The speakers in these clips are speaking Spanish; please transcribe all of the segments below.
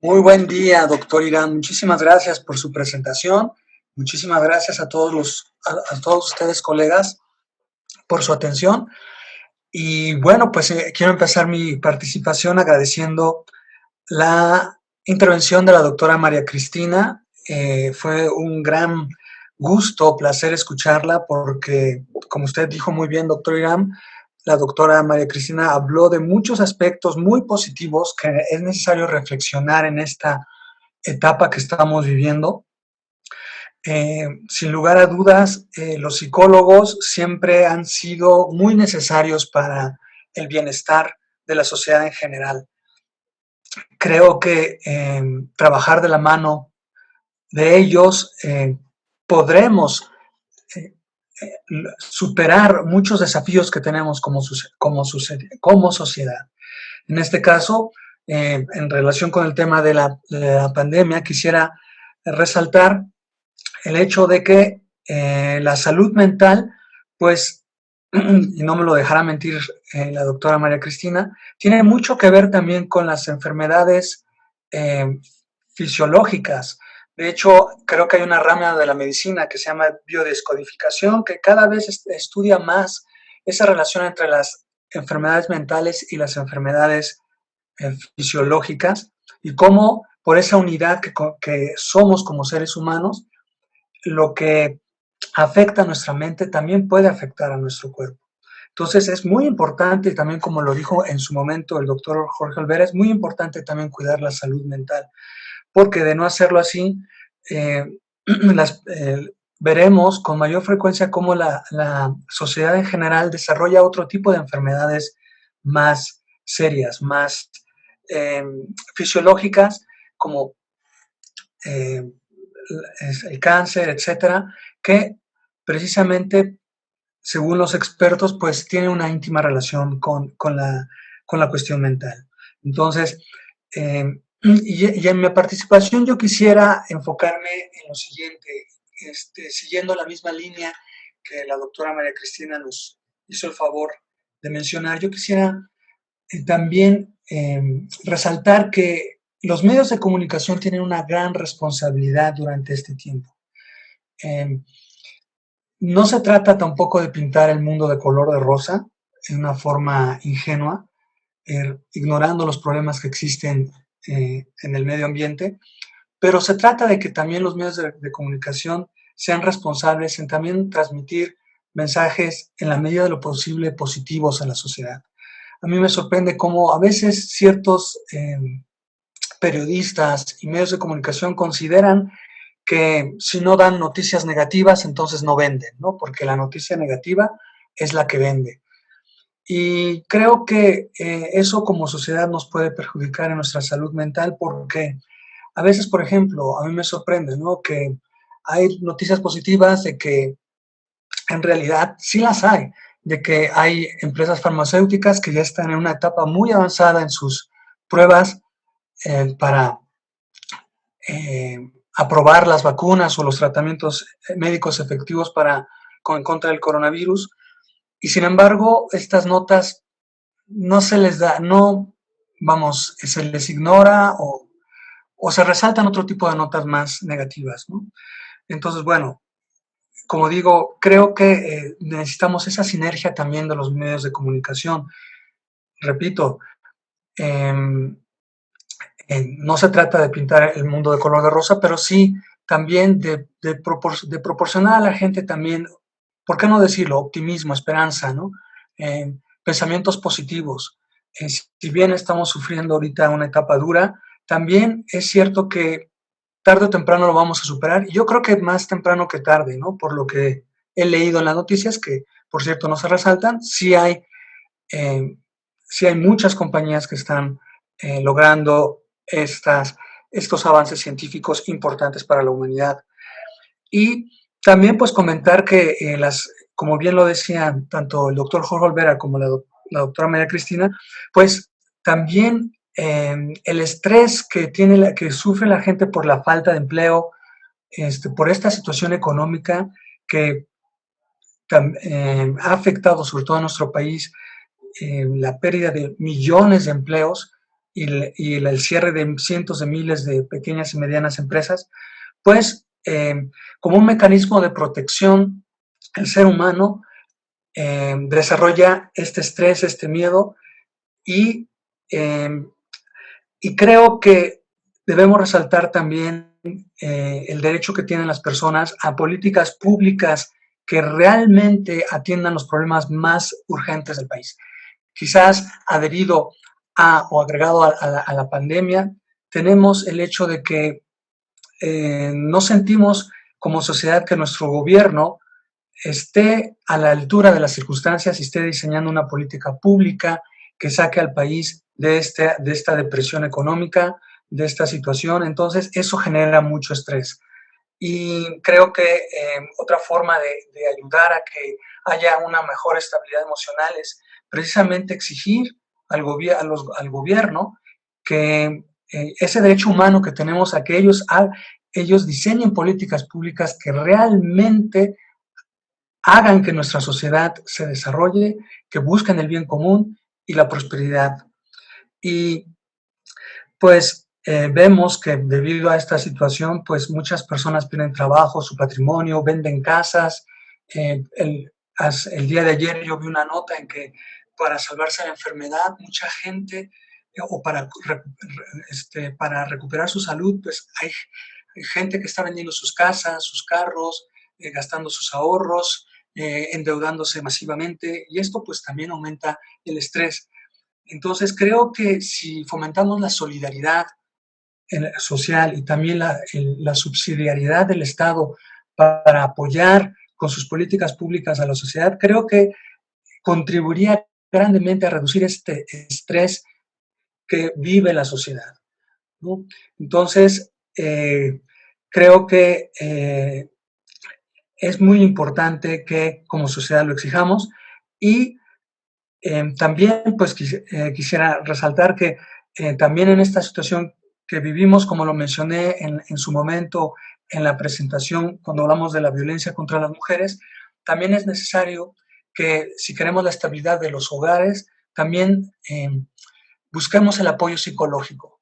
Muy buen día, doctor Irán. Muchísimas gracias por su presentación. Muchísimas gracias a a todos ustedes, colegas, por su atención. Y bueno, pues quiero empezar mi participación agradeciendo la intervención de la doctora María Cristina. Fue un gran gusto, placer escucharla porque, como usted dijo muy bien, doctor Irán, la doctora María Cristina habló de muchos aspectos muy positivos que es necesario reflexionar en esta etapa que estamos viviendo. Sin lugar a dudas, los psicólogos siempre han sido muy necesarios para el bienestar de la sociedad en general. Creo que trabajar de la mano de ellos podremos eh, superar muchos desafíos que tenemos como sociedad. En este caso, en relación con el tema de la pandemia, quisiera resaltar el hecho de que la salud mental, pues, y no me lo dejará mentir la doctora María Cristina, tiene mucho que ver también con las enfermedades eh, fisiológicas. De hecho, creo que hay una rama de la medicina que se llama biodescodificación, que cada vez estudia más esa relación entre las enfermedades mentales y las enfermedades fisiológicas y cómo por esa unidad que somos como seres humanos, lo que afecta a nuestra mente también puede afectar a nuestro cuerpo. Entonces es muy importante, también como lo dijo en su momento el doctor Jorge Olvera, es muy importante también cuidar la salud mental, porque de no hacerlo así, eh, veremos con mayor frecuencia cómo la sociedad en general desarrolla otro tipo de enfermedades más serias, más eh, fisiológicas, como eh, el cáncer, etcétera, que precisamente, según los expertos, pues tiene una íntima relación con la cuestión mental. Entonces, y en mi participación yo quisiera enfocarme en lo siguiente, siguiendo la misma línea que la doctora María Cristina nos hizo el favor de mencionar, yo quisiera también resaltar que los medios de comunicación tienen una gran responsabilidad durante este tiempo. Eh, no se trata tampoco de pintar el mundo de color de rosa en una forma ingenua, ignorando los problemas que existen en el medio ambiente, pero se trata de que también los medios de comunicación sean responsables en también transmitir mensajes en la medida de lo posible positivos a la sociedad. A mí me sorprende cómo a veces ciertos periodistas y medios de comunicación consideran que si no dan noticias negativas, entonces no venden, ¿no? Porque la noticia negativa es la que vende. Y creo que eso como sociedad nos puede perjudicar en nuestra salud mental porque a veces, por ejemplo, a mí me sorprende, ¿no? Que hay noticias positivas de que en realidad sí las hay, de que hay empresas farmacéuticas que ya están en una etapa muy avanzada en sus pruebas para eh, aprobar las vacunas o los tratamientos médicos efectivos en contra del coronavirus. Y sin embargo, estas notas no se les da, no, vamos, se les ignora o se resaltan otro tipo de notas más negativas, ¿no? Entonces, bueno, como digo, creo que necesitamos esa sinergia también de los medios de comunicación. Repito, eh, no se trata de pintar el mundo de color de rosa, pero sí también de proporcionar a la gente también, ¿por qué no decirlo? Optimismo, esperanza, ¿no? Pensamientos positivos. Si bien estamos sufriendo ahorita una etapa dura, también es cierto que tarde o temprano lo vamos a superar. Y yo creo que más temprano que tarde, ¿no? Por lo que he leído en las noticias, que por cierto no se resaltan, eh, sí hay muchas compañías que están logrando estos avances científicos importantes para la humanidad. Y también pues comentar que como bien lo decían tanto el doctor Jorge Olvera como la doctora María Cristina, pues también el estrés que sufre la gente por la falta de empleo, por esta situación económica que ha afectado sobre todo a nuestro país, la pérdida de millones de empleos el cierre de cientos de miles de pequeñas y medianas empresas, pues como un mecanismo de protección, el ser humano desarrolla este estrés, este miedo, y, y creo que debemos resaltar también el derecho que tienen las personas a políticas públicas que realmente atiendan los problemas más urgentes del país. Quizás adherido o agregado a la pandemia, tenemos el hecho de que no sentimos como sociedad que nuestro gobierno esté a la altura de las circunstancias y esté diseñando una política pública que saque al país de esta depresión económica, de esta situación. Entonces, eso genera mucho estrés. Y creo que otra forma de ayudar a que haya una mejor estabilidad emocional es precisamente exigir al gobierno que ese derecho humano que tenemos a que ellos diseñen políticas públicas que realmente hagan que nuestra sociedad se desarrolle, que busquen el bien común y la prosperidad. Y pues vemos que debido a esta situación, pues muchas personas pierden trabajo, su patrimonio, venden casas. El día de ayer yo vi una nota en que para salvarse de la enfermedad, mucha gente, o para recuperar su salud, pues hay gente que está vendiendo sus casas, sus carros, gastando sus ahorros, endeudándose masivamente, y esto pues también aumenta el estrés. Entonces creo que si fomentamos la solidaridad social y también la subsidiariedad del Estado para apoyar con sus políticas públicas a la sociedad, creo que contribuiría grandemente a reducir este estrés que vive la sociedad, ¿no? Entonces, creo que es muy importante que como sociedad lo exijamos, y también pues quisiera resaltar que también en esta situación que vivimos, como lo mencioné en su momento en la presentación, cuando hablamos de la violencia contra las mujeres, también es necesario que si queremos la estabilidad de los hogares, también busquemos el apoyo psicológico.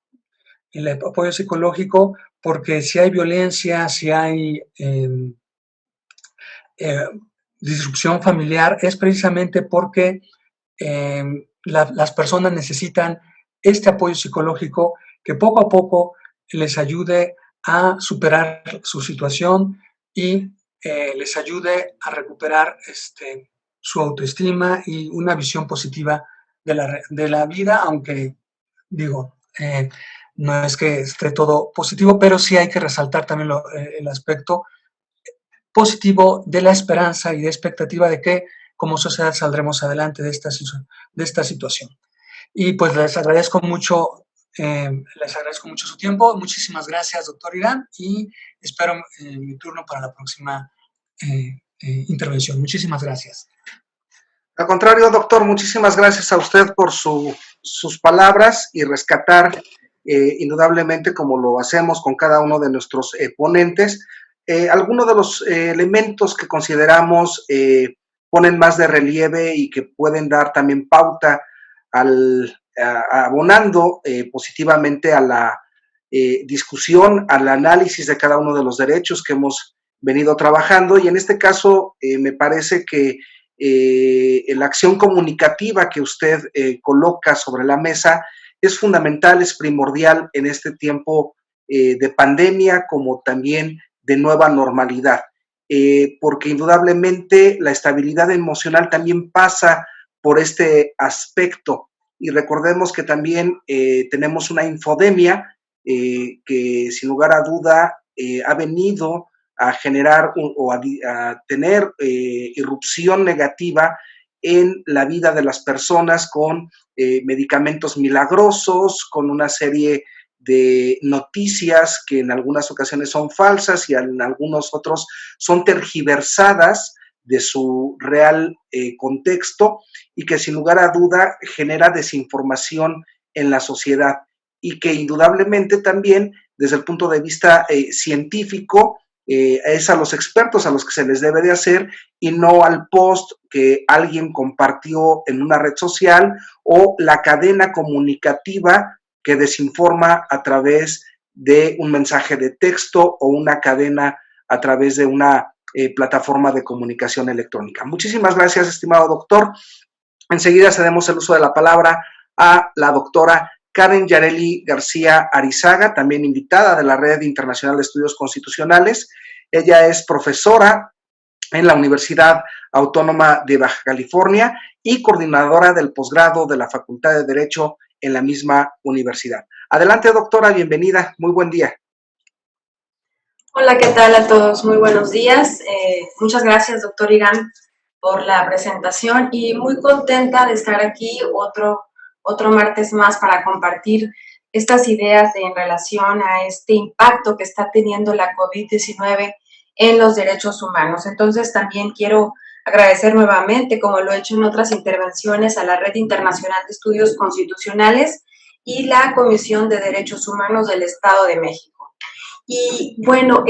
El apoyo psicológico, porque si hay violencia, si hay eh, disrupción familiar, es precisamente porque las personas necesitan este apoyo psicológico que poco a poco les ayude a superar su situación y les ayude a recuperar su autoestima y una visión positiva de la vida, aunque digo, no es que esté todo positivo, pero sí hay que resaltar también el aspecto positivo de la esperanza y de expectativa de que como sociedad saldremos adelante de esta situación. Y pues les agradezco mucho su tiempo. Muchísimas gracias, doctor Irán, y espero mi turno para la próxima intervención. Muchísimas gracias. Al contrario, doctor, muchísimas gracias a usted por sus palabras y rescatar indudablemente, como lo hacemos con cada uno de nuestros ponentes, algunos de los elementos que consideramos ponen más de relieve y que pueden dar también pauta abonando positivamente a la discusión, al análisis de cada uno de los derechos que hemos venido trabajando. Y en este caso me parece que la acción comunicativa que usted coloca sobre la mesa es fundamental, es primordial en este tiempo de pandemia, como también de nueva normalidad, porque indudablemente la estabilidad emocional también pasa por este aspecto. Y recordemos que también tenemos una infodemia que sin lugar a duda ha venido a generar a tener irrupción negativa en la vida de las personas con medicamentos milagrosos, con una serie de noticias que en algunas ocasiones son falsas y en algunos otros son tergiversadas de su real contexto, y que sin lugar a duda genera desinformación en la sociedad, y que indudablemente también desde el punto de vista científico es a los expertos a los que se les debe de hacer, y no al post que alguien compartió en una red social o la cadena comunicativa que desinforma a través de un mensaje de texto o una cadena a través de una plataforma de comunicación electrónica. Muchísimas gracias, estimado doctor. Enseguida cedemos el uso de la palabra a la doctora Karen Yareli García Arizaga, también invitada de la Red Internacional de Estudios Constitucionales. Ella es profesora en la Universidad Autónoma de Baja California y coordinadora del posgrado de la Facultad de Derecho en la misma universidad. Adelante, doctora, bienvenida, muy buen día. Hola, ¿qué tal a todos? Muy buenos días. Muchas gracias, doctor Irán, por la presentación y muy contenta de estar aquí otro martes más para compartir estas ideas en relación a este impacto que está teniendo la COVID-19 en los derechos humanos. Entonces, también quiero agradecer nuevamente, como lo he hecho en otras intervenciones, a la Red Internacional de Estudios Constitucionales y la Comisión de Derechos Humanos del Estado de México. Y bueno,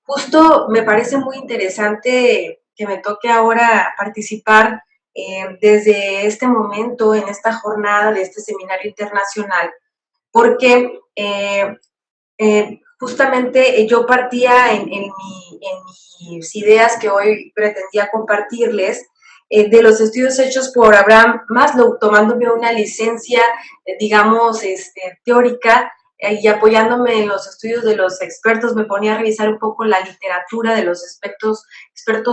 justo me parece muy interesante que me toque ahora participar desde este momento en esta jornada de este seminario internacional, porque justamente yo partía en mis ideas que hoy pretendía compartirles de los estudios hechos por Abraham Maslow, tomándome una licencia, digamos, teórica, y apoyándome en los estudios de los expertos, me ponía a revisar un poco la literatura de los expertos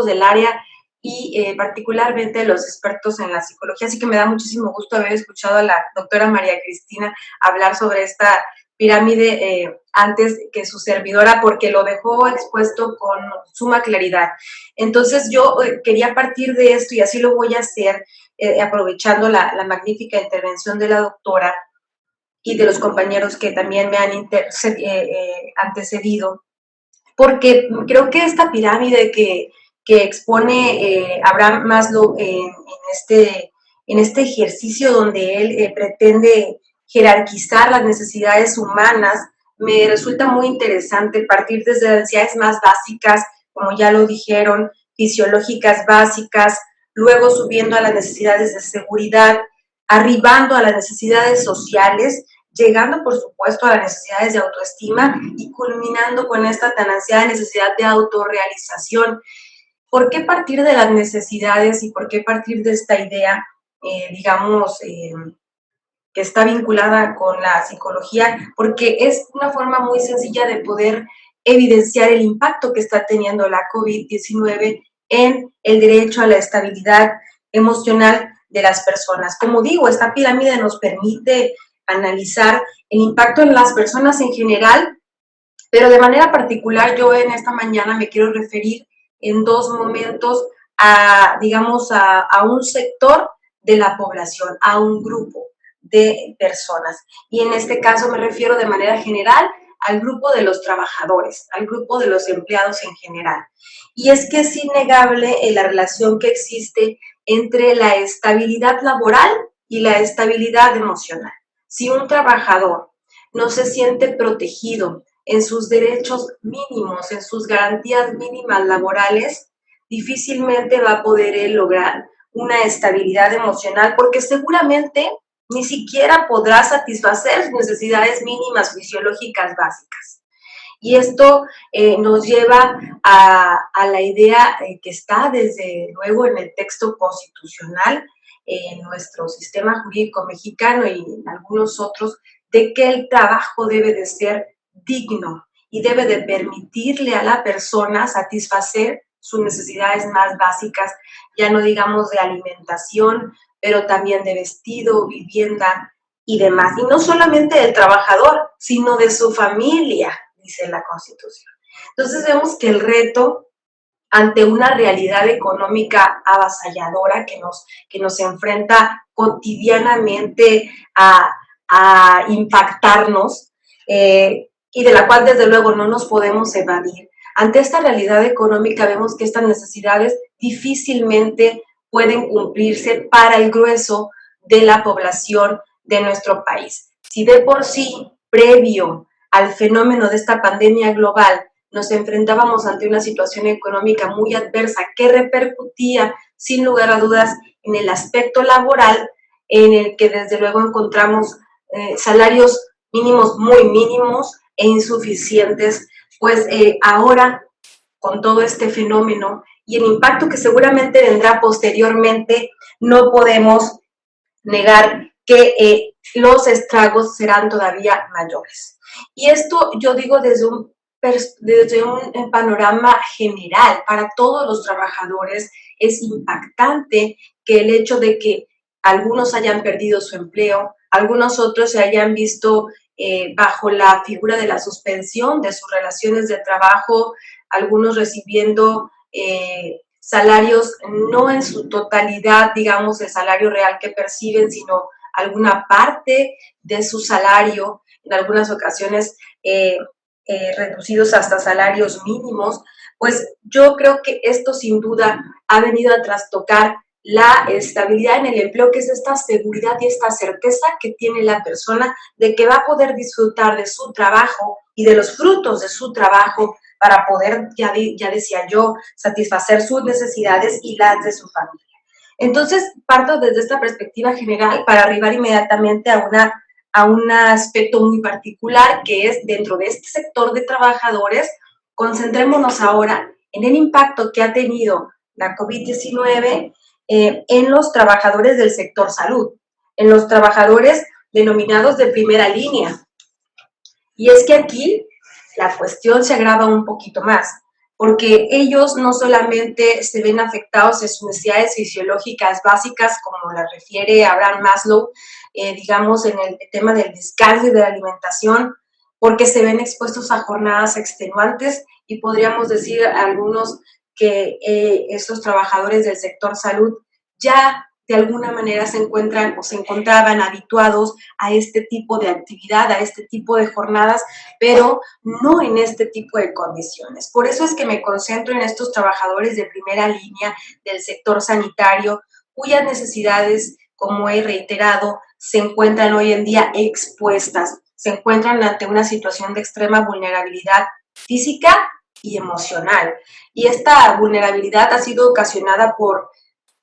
del área y particularmente los expertos en la psicología. Así que me da muchísimo gusto haber escuchado a la doctora María Cristina hablar sobre esta pirámide antes que su servidora, porque lo dejó expuesto con suma claridad. Entonces yo quería partir de esto, y así lo voy a hacer, aprovechando la magnífica intervención de la doctora y de los compañeros que también me han antecedido, porque creo que esta pirámide que expone Abraham Maslow en este ejercicio donde él pretende jerarquizar las necesidades humanas, me resulta muy interesante partir desde las necesidades más básicas, como ya lo dijeron, fisiológicas básicas, luego subiendo a las necesidades de seguridad, arribando a las necesidades sociales, llegando, por supuesto, a las necesidades de autoestima y culminando con esta tan ansiada necesidad de autorrealización. ¿Por qué partir de las necesidades y por qué partir de esta idea, digamos, que está vinculada con la psicología? Porque es una forma muy sencilla de poder evidenciar el impacto que está teniendo la COVID-19 en el derecho a la estabilidad emocional de las personas. Como digo, esta pirámide nos permite analizar el impacto en las personas en general, pero de manera particular yo en esta mañana me quiero referir en dos momentos digamos, a un sector de la población, a un grupo de personas. Y en este caso me refiero de manera general al grupo de los trabajadores, al grupo de los empleados en general. Y es que es innegable la relación que existe entre la estabilidad laboral y la estabilidad emocional. Si un trabajador no se siente protegido en sus derechos mínimos, en sus garantías mínimas laborales, difícilmente va a poder lograr una estabilidad emocional, porque seguramente ni siquiera podrá satisfacer sus necesidades mínimas fisiológicas básicas. Y esto nos lleva a la idea que está desde luego en el texto constitucional, en nuestro sistema jurídico mexicano y en algunos otros, de que el trabajo debe de ser digno y debe de permitirle a la persona satisfacer sus necesidades más básicas, ya no digamos de alimentación, pero también de vestido, vivienda y demás. Y no solamente del trabajador, sino de su familia, dice la Constitución. Entonces vemos que el reto ante una realidad económica avasalladora que nos enfrenta cotidianamente a impactarnos y de la cual desde luego no nos podemos evadir. Ante esta realidad económica vemos que estas necesidades difícilmente pueden cumplirse para el grueso de la población de nuestro país. Si de por sí, previo al fenómeno de esta pandemia global, nos enfrentábamos ante una situación económica muy adversa que repercutía, sin lugar a dudas, en el aspecto laboral, en el que desde luego encontramos salarios mínimos muy mínimos e insuficientes, pues ahora con todo este fenómeno y el impacto que seguramente vendrá posteriormente, no podemos negar que los estragos serán todavía mayores. Y esto yo digo desde un panorama general para todos los trabajadores. Es impactante que el hecho de que algunos hayan perdido su empleo, algunos otros se hayan visto bajo la figura de la suspensión de sus relaciones de trabajo, algunos recibiendo salarios no en su totalidad, digamos, el salario real que perciben, sino alguna parte de su salario, en algunas ocasiones reducidos hasta salarios mínimos. Pues yo creo que esto sin duda ha venido a trastocar la estabilidad en el empleo, que es esta seguridad y esta certeza que tiene la persona de que va a poder disfrutar de su trabajo y de los frutos de su trabajo para poder, ya decía yo, satisfacer sus necesidades y las de su familia. Entonces, parto desde esta perspectiva general para arribar inmediatamente a un aspecto muy particular, que es dentro de este sector de trabajadores. Concentrémonos ahora en el impacto que ha tenido la COVID-19 en los trabajadores del sector salud, en los trabajadores denominados de primera línea. Y es que aquí la cuestión se agrava un poquito más, porque ellos no solamente se ven afectados en sus necesidades fisiológicas básicas, como las refiere Abraham Maslow, digamos, en el tema del descanso y de la alimentación, porque se ven expuestos a jornadas extenuantes, y podríamos decir algunos que estos trabajadores del sector salud ya de alguna manera se encuentran o se encontraban habituados a este tipo de actividad, a este tipo de jornadas, pero no en este tipo de condiciones. Por eso es que me concentro en estos trabajadores de primera línea del sector sanitario, cuyas necesidades, como he reiterado, se encuentran hoy en día expuestas, se encuentran ante una situación de extrema vulnerabilidad física y emocional. Y esta vulnerabilidad ha sido ocasionada por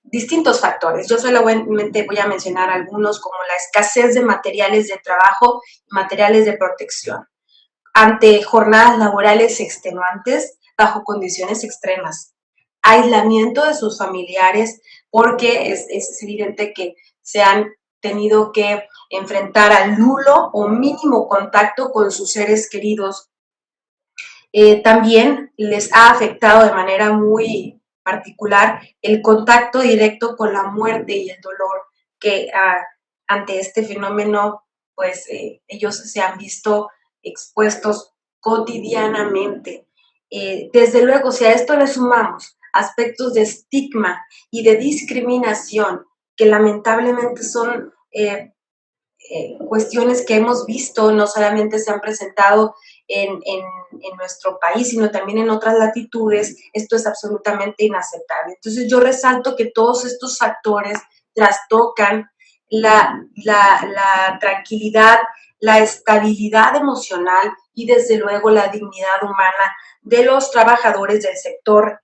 distintos factores. Yo solamente voy a mencionar algunos, como la escasez de materiales de trabajo y materiales de protección, ante jornadas laborales extenuantes bajo condiciones extremas, aislamiento de sus familiares, porque es evidente que se han tenido que enfrentar al nulo o mínimo contacto con sus seres queridos. También les ha afectado de manera muy particular el contacto directo con la muerte y el dolor, que ante este fenómeno, pues ellos se han visto expuestos cotidianamente. Desde luego, si a esto le sumamos aspectos de estigma y de discriminación, que lamentablemente son cuestiones que hemos visto, no solamente se han presentado en nuestro país, sino también en otras latitudes, esto es absolutamente inaceptable. Entonces yo resalto que todos estos factores trastocan la tranquilidad, la estabilidad emocional y desde luego la dignidad humana de los trabajadores del sector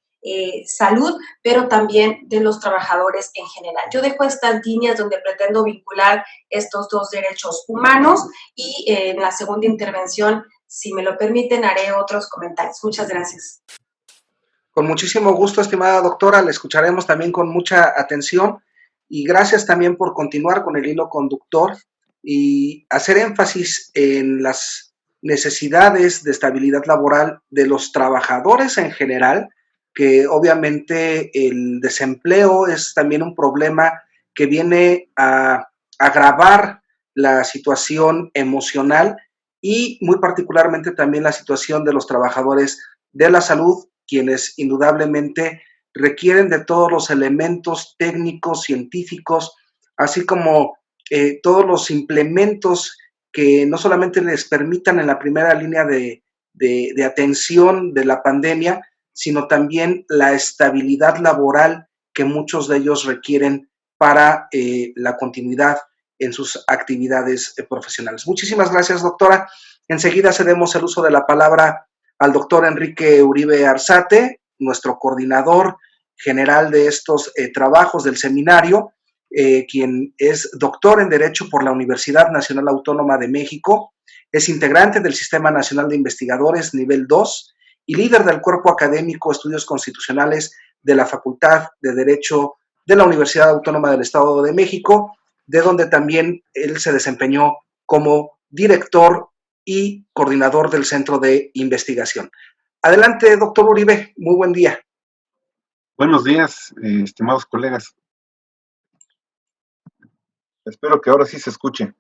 salud, pero también de los trabajadores en general. Yo dejo estas líneas donde pretendo vincular estos dos derechos humanos y en la segunda intervención, si me lo permiten, haré otros comentarios. Muchas gracias. Con muchísimo gusto, estimada doctora, la escucharemos también con mucha atención y gracias también por continuar con el hilo conductor y hacer énfasis en las necesidades de estabilidad laboral de los trabajadores en general, que obviamente el desempleo es también un problema que viene a agravar la situación emocional y muy particularmente también la situación de los trabajadores de la salud, quienes indudablemente requieren de todos los elementos técnicos, científicos, así como todos los implementos que no solamente les permitan en la primera línea de atención de la pandemia, sino también la estabilidad laboral que muchos de ellos requieren para la continuidad en sus actividades profesionales. Muchísimas gracias, doctora. Enseguida cedemos el uso de la palabra al doctor Enrique Uribe Arzate, nuestro coordinador general de estos trabajos del seminario, quien es doctor en Derecho por la Universidad Nacional Autónoma de México, es integrante del Sistema Nacional de Investigadores Nivel 2 y líder del Cuerpo Académico Estudios Constitucionales de la Facultad de Derecho de la Universidad Autónoma del Estado de México, de donde también él se desempeñó como director y coordinador del Centro de Investigación. Adelante, doctor Uribe, muy buen día. Buenos días, estimados colegas. Espero que ahora sí se escuche.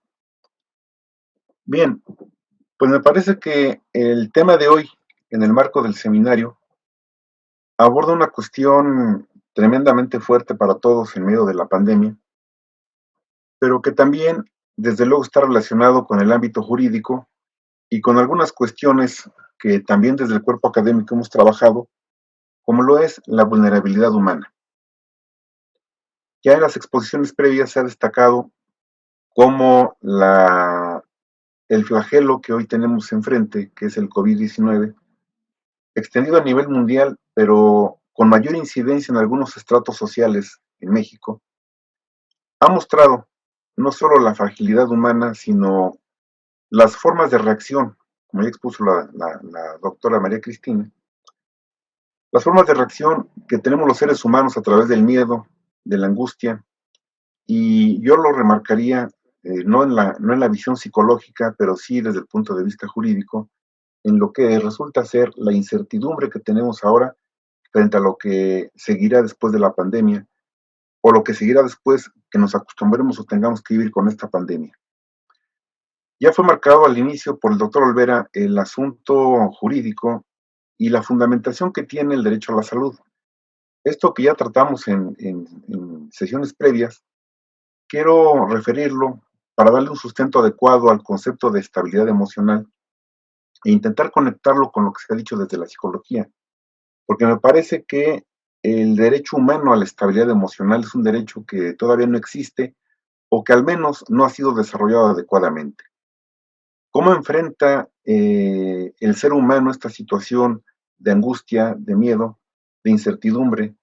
Bien, pues me parece que el tema de hoy, en el marco del seminario, aborda una cuestión tremendamente fuerte para todos en medio de la pandemia, pero que también, desde luego, está relacionado con el ámbito jurídico y con algunas cuestiones que también desde el cuerpo académico hemos trabajado, como lo es la vulnerabilidad humana. Ya en las exposiciones previas se ha destacado cómo el flagelo que hoy tenemos enfrente, que es el COVID-19, extendido a nivel mundial, pero con mayor incidencia en algunos estratos sociales en México, ha mostrado no solo la fragilidad humana, sino las formas de reacción, como ya expuso la doctora María Cristina, las formas de reacción que tenemos los seres humanos a través del miedo, de la angustia, y yo lo remarcaría no en la visión psicológica, pero sí desde el punto de vista jurídico, en lo que resulta ser la incertidumbre que tenemos ahora frente a lo que seguirá después de la pandemia, o lo que seguirá después que nos acostumbremos o tengamos que vivir con esta pandemia. Ya fue marcado al inicio por el doctor Olvera el asunto jurídico y la fundamentación que tiene el derecho a la salud. Esto que ya tratamos en sesiones previas, quiero referirlo para darle un sustento adecuado al concepto de estabilidad emocional e intentar conectarlo con lo que se ha dicho desde la psicología, porque me parece que el derecho humano a la estabilidad emocional es un derecho que todavía no existe o que al menos no ha sido desarrollado adecuadamente. ¿Cómo enfrenta el ser humano esta situación de angustia, de miedo, de incertidumbre?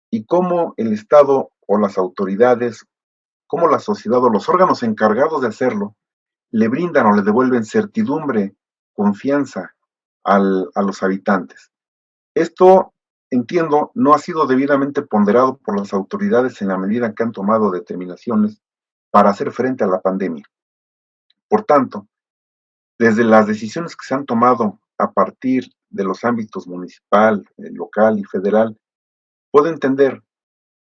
Y cómo el Estado o las autoridades, cómo la sociedad o los órganos encargados de hacerlo le brindan o le devuelven certidumbre, confianza a los habitantes. Esto, entiendo, no ha sido debidamente ponderado por las autoridades en la medida que han tomado determinaciones para hacer frente a la pandemia. Por tanto, desde las decisiones que se han tomado a partir de los ámbitos municipal, local y federal, puedo entender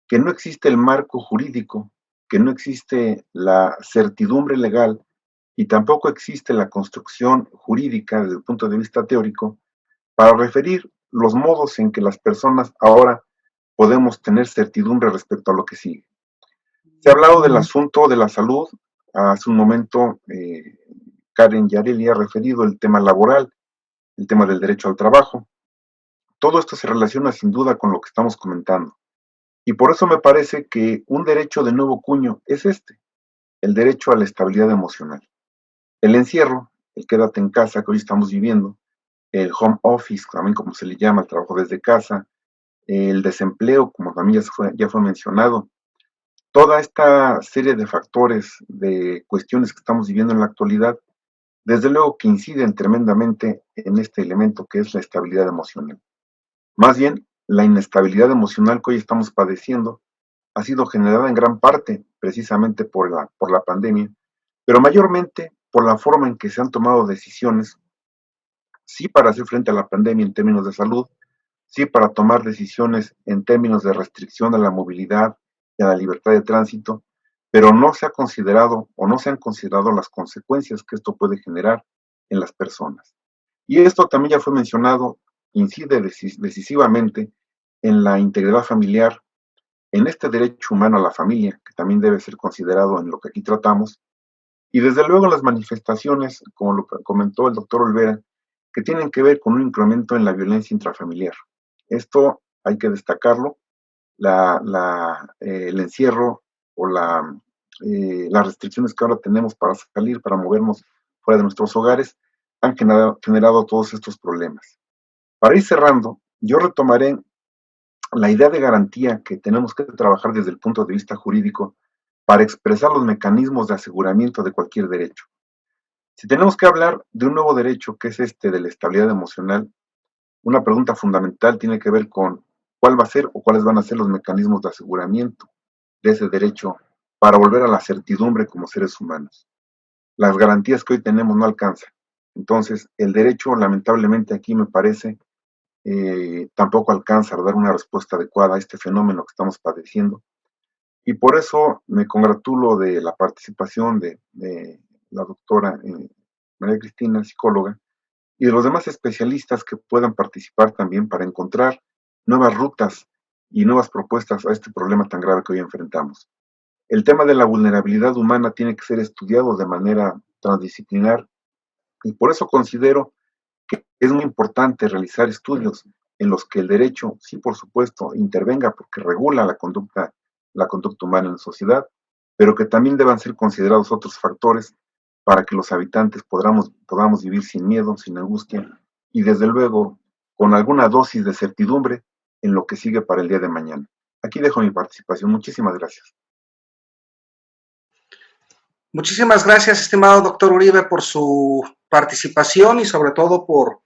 que no existe el marco jurídico, que no existe la certidumbre legal y tampoco existe la construcción jurídica desde el punto de vista teórico para referir los modos en que las personas ahora podemos tener certidumbre respecto a lo que sigue. Se ha hablado del asunto de la salud, hace un momento Karen Yareli ha referido el tema laboral, el tema del derecho al trabajo. Todo esto se relaciona sin duda con lo que estamos comentando. Y por eso me parece que un derecho de nuevo cuño es el derecho a la estabilidad emocional. El encierro, el quédate en casa que hoy estamos viviendo, el home office, también como se le llama, el trabajo desde casa, el desempleo, como también ya fue mencionado, toda esta serie de factores, de cuestiones que estamos viviendo en la actualidad, desde luego que inciden tremendamente en este elemento que es la estabilidad emocional. Más bien, la inestabilidad emocional que hoy estamos padeciendo ha sido generada en gran parte precisamente por la pandemia, pero mayormente por la forma en que se han tomado decisiones, sí para hacer frente a la pandemia en términos de salud, sí para tomar decisiones en términos de restricción a la movilidad y a la libertad de tránsito, pero no se ha considerado o no se han considerado las consecuencias que esto puede generar en las personas. Y esto también ya fue mencionado, incide decisivamente en la integridad familiar, en este derecho humano a la familia, que también debe ser considerado en lo que aquí tratamos, y desde luego las manifestaciones, como lo comentó el doctor Olvera, que tienen que ver con un incremento en la violencia intrafamiliar. Esto hay que destacarlo, el encierro o las restricciones que ahora tenemos para salir, para movernos fuera de nuestros hogares, han generado todos estos problemas. Para ir cerrando, yo retomaré la idea de garantía que tenemos que trabajar desde el punto de vista jurídico para expresar los mecanismos de aseguramiento de cualquier derecho. Si tenemos que hablar de un nuevo derecho, que es este de la estabilidad emocional, una pregunta fundamental tiene que ver con cuál va a ser o cuáles van a ser los mecanismos de aseguramiento de ese derecho para volver a la certidumbre como seres humanos. Las garantías que hoy tenemos no alcanzan. Entonces, el derecho, lamentablemente, aquí me parece, tampoco alcanza a dar una respuesta adecuada a este fenómeno que estamos padeciendo. Y por eso me congratulo de la participación de la doctora María Cristina, psicóloga, y de los demás especialistas que puedan participar también para encontrar nuevas rutas y nuevas propuestas a este problema tan grave que hoy enfrentamos. El tema de la vulnerabilidad humana tiene que ser estudiado de manera transdisciplinar y por eso considero que es muy importante realizar estudios en los que el derecho, sí, por supuesto, intervenga porque regula la conducta humana en la sociedad, pero que también deban ser considerados otros factores para que los habitantes podamos vivir sin miedo, sin angustia y desde luego con alguna dosis de certidumbre en lo que sigue para el día de mañana. Aquí dejo mi participación. Muchísimas gracias. Muchísimas gracias, estimado doctor Uribe, por su participación y sobre todo por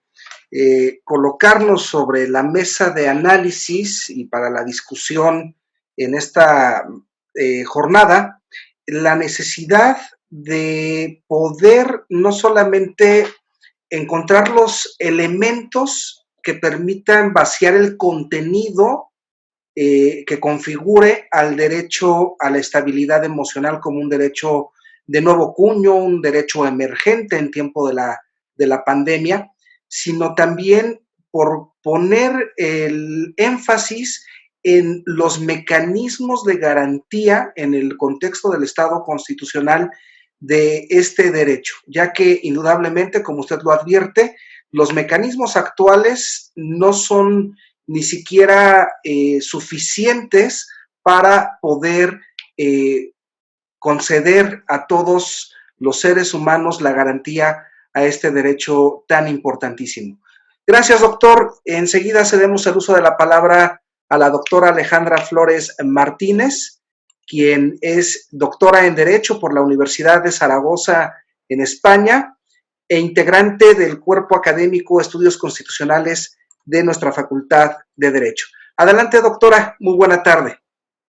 colocarnos sobre la mesa de análisis y para la discusión en esta jornada la necesidad de poder no solamente encontrar los elementos que permitan vaciar el contenido que configure al derecho a la estabilidad emocional como un derecho de nuevo cuño, un derecho emergente en tiempo de la pandemia, sino también por poner el énfasis en los mecanismos de garantía en el contexto del Estado constitucional de este derecho, ya que indudablemente, como usted lo advierte, los mecanismos actuales no son ni siquiera suficientes para poder conceder a todos los seres humanos la garantía a este derecho tan importantísimo. Gracias, doctor. Enseguida cedemos el uso de la palabra a la doctora Alejandra Flores Martínez, quien es doctora en Derecho por la Universidad de Zaragoza en España e integrante del Cuerpo Académico de Estudios Constitucionales de nuestra Facultad de Derecho. Adelante, doctora. Muy buena tarde.